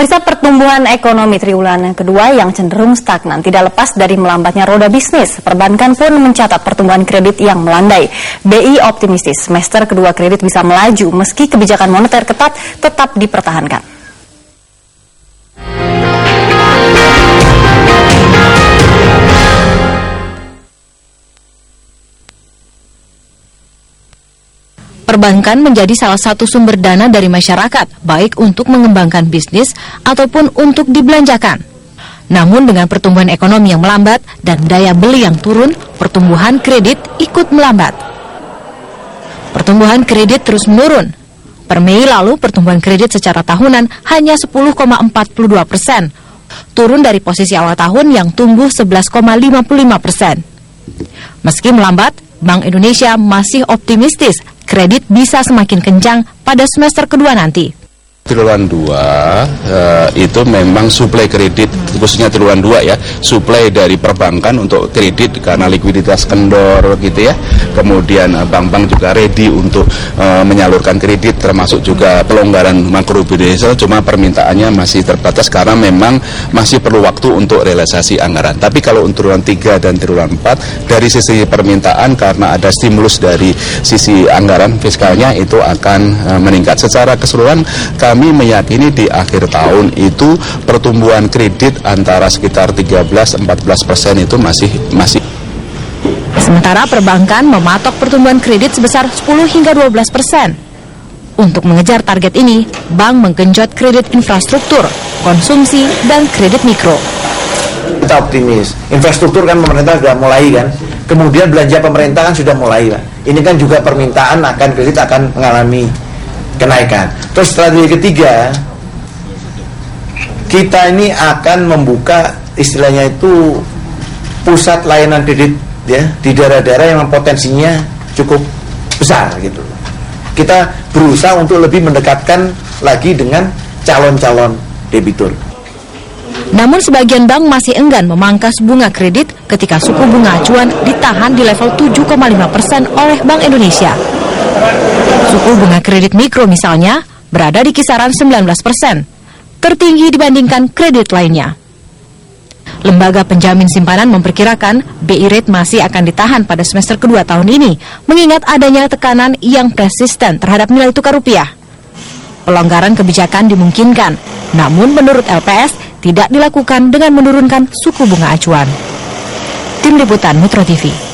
Pemirsa, pertumbuhan ekonomi triwulan kedua yang cenderung stagnan tidak lepas dari melambatnya roda bisnis. Perbankan pun mencatat pertumbuhan kredit yang melandai. BI optimistis semester kedua kredit bisa melaju meski kebijakan moneter ketat tetap dipertahankan. Perbankan menjadi salah satu sumber dana dari masyarakat, baik untuk mengembangkan bisnis ataupun untuk dibelanjakan. Namun dengan pertumbuhan ekonomi yang melambat dan daya beli yang turun, pertumbuhan kredit ikut melambat. Pertumbuhan kredit terus menurun. Per Mei lalu, pertumbuhan kredit secara tahunan hanya 10,42%, turun dari posisi awal tahun yang tumbuh 11,55%. Meski melambat, Bank Indonesia masih optimistis kredit bisa semakin kencang pada semester kedua nanti. Triwulan 2 itu memang suplai kredit, khususnya triwulan 2 ya, suplai dari perbankan untuk kredit karena likuiditas kendor gitu ya. Kemudian bank-bank juga ready untuk menyalurkan kredit, termasuk juga pelonggaran makrobudensial, cuma permintaannya masih terbatas karena memang masih perlu waktu untuk realisasi anggaran. Tapi kalau untuk triwulan 3 dan triwulan 4 dari sisi permintaan karena ada stimulus dari sisi anggaran fiskalnya itu akan meningkat. Secara keseluruhan kami meyakini di akhir tahun itu pertumbuhan kredit antara sekitar 13-14% itu masih. Sementara perbankan mematok pertumbuhan kredit sebesar 10 hingga 12%. Untuk mengejar target ini, bank menggenjot kredit infrastruktur, konsumsi, dan kredit mikro. Kita optimis. Infrastruktur kan pemerintah sudah mulai kan. Kemudian belanja pemerintah kan sudah mulai lah. Ini kan juga permintaan akan kredit akan mengalami kenaikan. Terus strategi ketiga, kita ini akan membuka istilahnya itu pusat layanan kredit ya di daerah-daerah yang potensinya cukup besar gitu. Kita berusaha untuk lebih mendekatkan lagi dengan calon-calon debitur. Namun sebagian bank masih enggan memangkas bunga kredit ketika suku bunga acuan ditahan di level 7,5% oleh Bank Indonesia. Suku bunga kredit mikro misalnya berada di kisaran 19%, tertinggi dibandingkan kredit lainnya. Lembaga penjamin simpanan memperkirakan BI rate masih akan ditahan pada semester kedua tahun ini, mengingat adanya tekanan yang persisten terhadap nilai tukar rupiah. Pelonggaran kebijakan dimungkinkan, namun menurut LPS tidak dilakukan dengan menurunkan suku bunga acuan. Tim Liputan Metro TV.